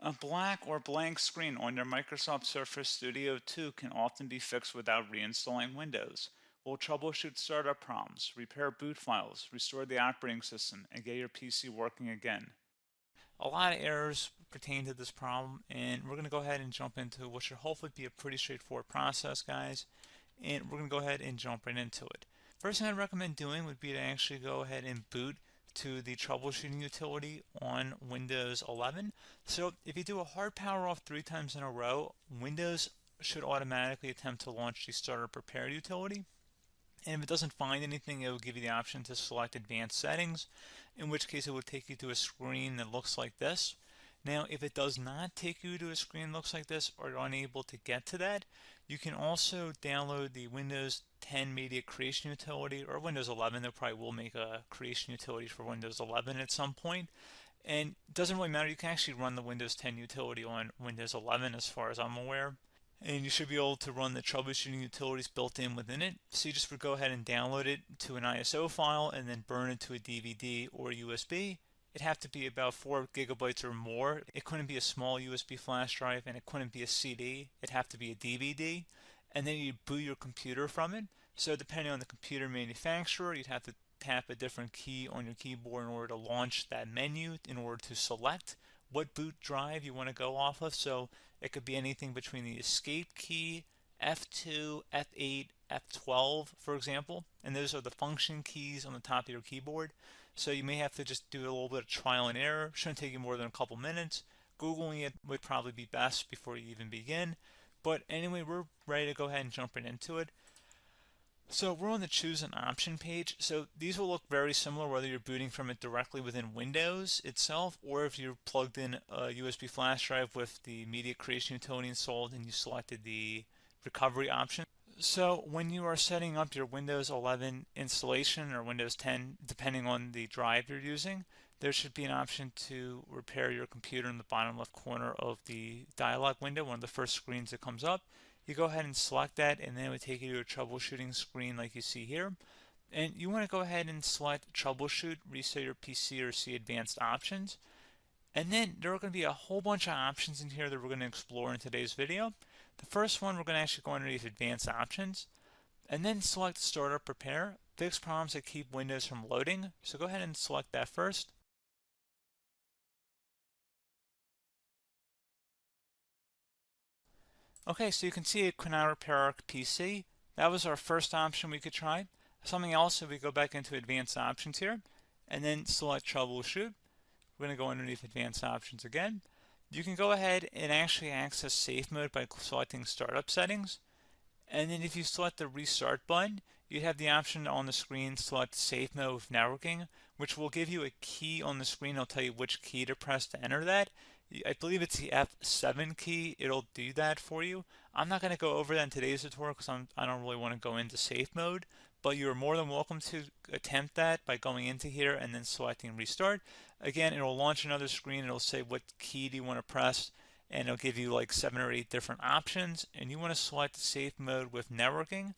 A black or blank screen on your Microsoft Surface Studio 2 can often be fixed without reinstalling Windows. We'll troubleshoot startup problems, repair boot files, restore the operating system, and get your PC working again. A lot of errors pertain to this problem, and we're going to go ahead and jump into what should hopefully be a pretty straightforward process, guys. And we're going to go ahead and jump right into it. First thing I'd recommend doing would be to actually go ahead and boot to the troubleshooting utility on Windows 11. So if you do a hard power off 3 times in a row, Windows should automatically attempt to launch the starter prepare utility. And if it doesn't find anything, it will give you the option to select advanced settings, in which case it will take you to a screen that looks like this. Now, if it does not take you to a screen that looks like this, or you're unable to get to that, you can also download the Windows 10 Media Creation Utility, or Windows 11. They probably will make a creation utility for Windows 11 at some point. And it doesn't really matter, you can actually run the Windows 10 utility on Windows 11 as far as I'm aware. And you should be able to run the troubleshooting utilities built in within it. So you just would go ahead and download it to an ISO file and then burn it to a DVD or USB. It'd have to be about 4 gigabytes or more. It couldn't be a small USB flash drive, and it couldn't be a CD. It'd have to be a DVD. And then you'd boot your computer from it. So depending on the computer manufacturer, you'd have to tap a different key on your keyboard in order to launch that menu, in order to select what boot drive you want to go off of. So it could be anything between the escape key, F2, F8, F12, for example, and those are the function keys on the top of your keyboard. So you may have to just do a little bit of trial and error. Shouldn't take you more than a couple minutes. Googling it would probably be best before you even begin. But anyway, we're ready to go ahead and jump right into it. So we're on the choose an option page. So these will look very similar whether you're booting from it directly within Windows itself, or if you're plugged in a USB flash drive with the media creation utility installed and you selected the recovery option. So when you are setting up your Windows 11 installation or Windows 10, depending on the drive you're using, there should be an option to repair your computer in the bottom left corner of the dialog window, one of the first screens that comes up. You go ahead and select that, and then it would take you to a troubleshooting screen like you see here. And you want to go ahead and select troubleshoot, reset your PC, or see advanced options. And then there are going to be a whole bunch of options in here that we're going to explore in today's video. The first one, we're going to actually go underneath advanced options and then select startup prepare, fix problems that keep Windows from loading. So go ahead and select that first. Okay, so you can see it could not repair our PC. That was our first option we could try. Something else, if we go back into advanced options here and then select troubleshoot, we're going to go underneath advanced options again. You can go ahead and actually access safe mode by selecting startup settings. And then if you select the restart button, you have the option on the screen select safe mode with networking, which will give you a key on the screen. It'll tell you which key to press to enter that. I believe it's the F7 key. It'll do that for you. I'm not going to go over that in today's tutorial because I don't really want to go into safe mode, but you're more than welcome to attempt that by going into here and then selecting restart. Again, it'll launch another screen. It'll say what key do you want to press, and it'll give you like 7 or 8 different options, and you want to select safe mode with networking.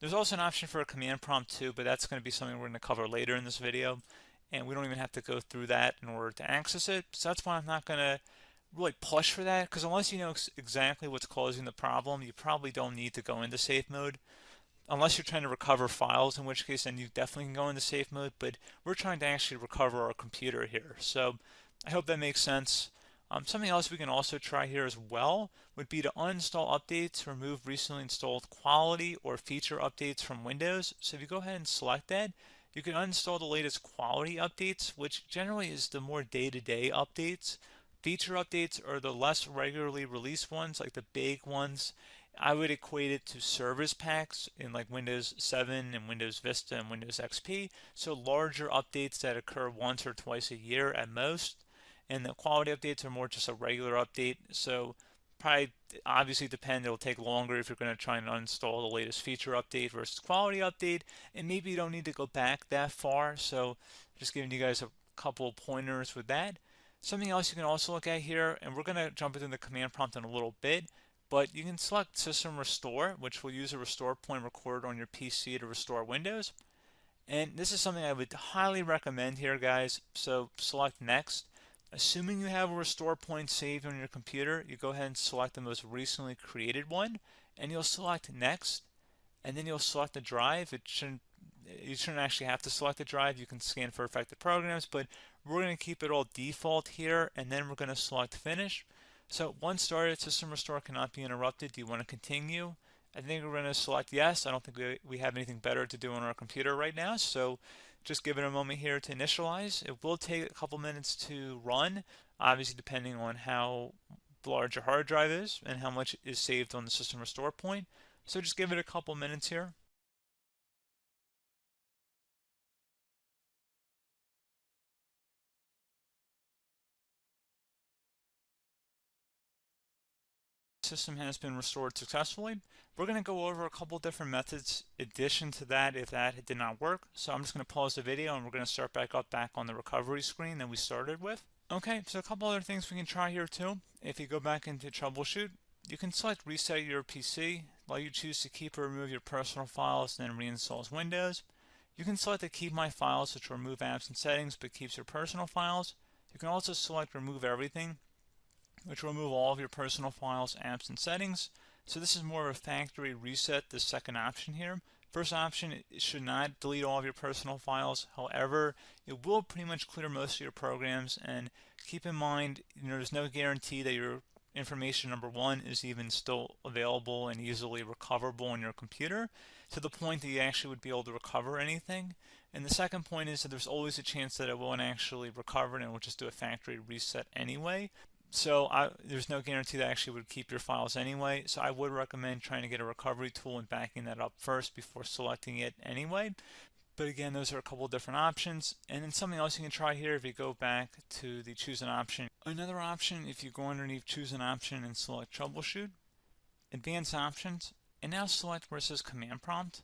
There's also an option for a command prompt too, but that's going to be something we're going to cover later in this video, and we don't even have to go through that in order to access it. So that's why I'm not going to really push for that, because unless you know exactly what's causing the problem, you probably don't need to go into safe mode. Unless you're trying to recover files, in which case then you definitely can go into safe mode, but we're trying to actually recover our computer here. So I hope that makes sense. Something else we can also try here as well would be to uninstall updates, remove recently installed quality or feature updates from Windows. So if you go ahead and select that, you can uninstall the latest quality updates, which generally is the more day-to-day updates. Feature updates are the less regularly released ones, like the big ones. I would equate it to service packs in like Windows 7 and Windows Vista and Windows XP. So larger updates that occur once or twice a year at most. And the quality updates are more just a regular update. So probably obviously depend, it'll take longer if you're going to try and uninstall the latest feature update versus quality update. And maybe you don't need to go back that far. So just giving you guys a couple of pointers with that. Something else you can also look at here, and we're going to jump into the command prompt in a little bit, but you can select System Restore, which will use a restore point recorded on your PC to restore Windows. And this is something I would highly recommend here, guys. So select Next. Assuming you have a restore point saved on your computer, you go ahead and select the most recently created one, and you'll select next, and then you'll select the drive. You shouldn't actually have to select the drive. You can scan for affected programs, but we're going to keep it all default here, and then we're going to select finish. So once started, system restore cannot be interrupted. Do you want to continue? I think we're going to select yes. I don't think we have anything better to do on our computer right now, so just give it a moment here to initialize. It will take a couple minutes to run, obviously depending on how large your hard drive is and how much is saved on the system restore point. So just give it a couple minutes here. System has been restored successfully. We're going to go over a couple different methods in addition to that if that did not work. So I'm just going to pause the video and we're going to start back on the recovery screen that we started with. Okay, so a couple other things we can try here too. If you go back into Troubleshoot, you can select Reset Your PC while you choose to keep or remove your personal files and then reinstalls Windows. You can select to keep my files, which will remove apps and settings but keeps your personal files. You can also select Remove Everything, which will remove all of your personal files, apps, and settings. So this is more of a factory reset, the second option here. First option, it should not delete all of your personal files. However, it will pretty much clear most of your programs, and keep in mind, there's no guarantee that your information, number one, is even still available and easily recoverable on your computer to the point that you actually would be able to recover anything. And the second point is that there's always a chance that it won't actually recover and it will just do a factory reset anyway. So there's no guarantee that actually would keep your files anyway. So I would recommend trying to get a recovery tool and backing that up first before selecting it anyway. But again, those are a couple different options. And then something else you can try here if you go back to the choose an option. Another option, if you go underneath choose an option and select troubleshoot, advanced options, and now select where it says command prompt.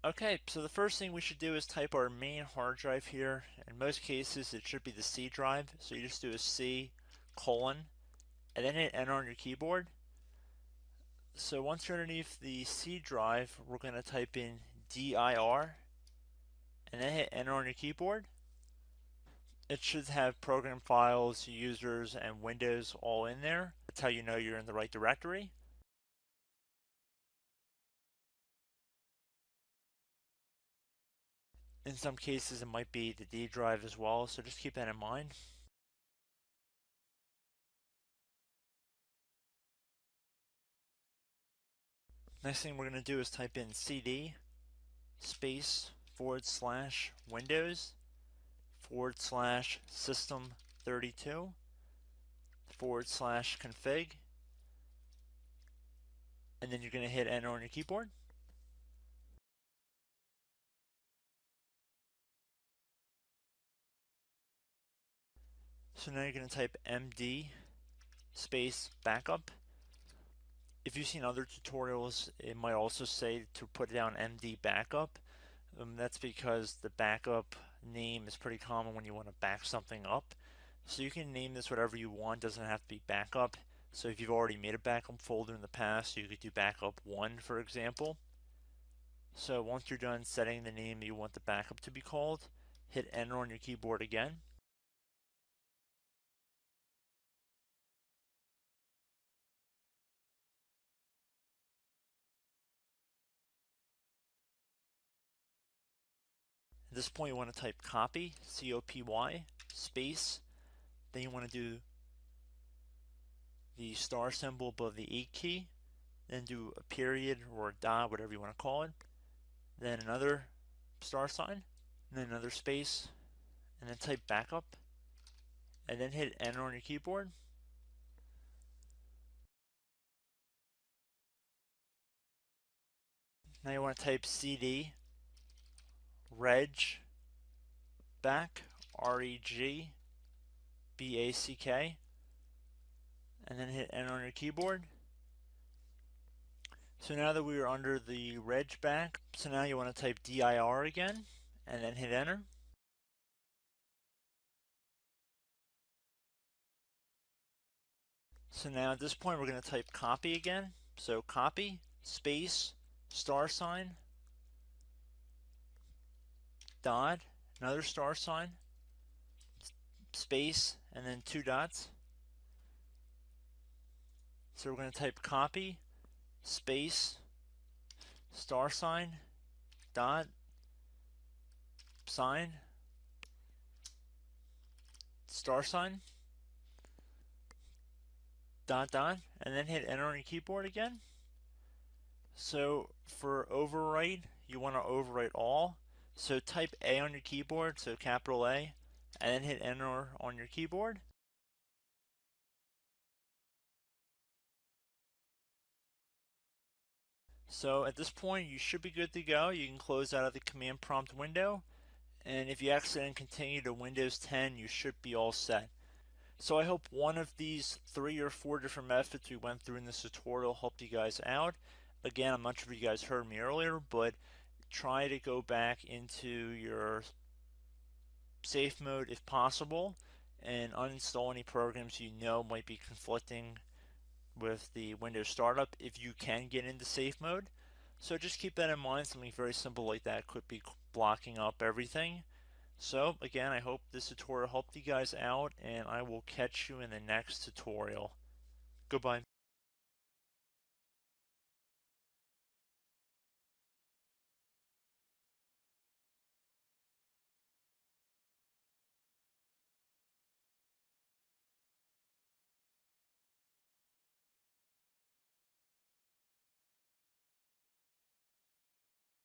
Okay, so the first thing we should do is type our main hard drive here. In most cases, it should be the C drive. So you just do a C colon and then hit enter on your keyboard. So once you're underneath the C drive, we're going to type in dir and then hit enter on your keyboard. It should have program files, users, and Windows all in there. That's how you know you're in the right directory. In some cases, it might be the D drive as well, so just keep that in mind. Next thing we're going to do is type in cd space / Windows / system32 / config, and then you're going to hit enter on your keyboard. So now you're going to type md space backup. If you've seen other tutorials, it might also say to put down md backup. That's because the backup name is pretty common when you want to back something up. So you can name this whatever you want, doesn't have to be backup. So if you've already made a backup folder in the past, you could do backup 1, for example. So once you're done setting the name you want the backup to be called, hit enter on your keyboard again. At this point you want to type copy, C-O-P-Y, space, then you want to do the star symbol above the 8 key, then do a period or a dot, whatever you want to call it, then another star sign, and then another space, and then type backup, and then hit enter on your keyboard. Now you want to type cd reg back, R-E-G-B-A-C-K, and then hit enter on your keyboard. So now that we are under the reg back, so now you want to type dir again, and then hit enter. So now at this point we're going to type copy again. So copy, space, star sign, dot, another star sign, space and then 2 dots. So we're going to type copy space $sign dot sign $sign dot dot, and then hit enter on your keyboard again. So for overwrite, you want to overwrite all. So type A on your keyboard, so capital A, and then hit enter on your keyboard. So at this point, you should be good to go. You can close out of the command prompt window, and if you accidentally continue to Windows 10, you should be all set. So I hope one of these 3 or 4 different methods we went through in this tutorial helped you guys out. Again, I'm not sure if you guys heard me earlier, but try to go back into your safe mode if possible and uninstall any programs you know might be conflicting with the Windows startup if you can get into safe mode. So just keep that in mind. Something very simple like that could be blocking up everything. So again, I hope this tutorial helped you guys out, and I will catch you in the next tutorial. Goodbye.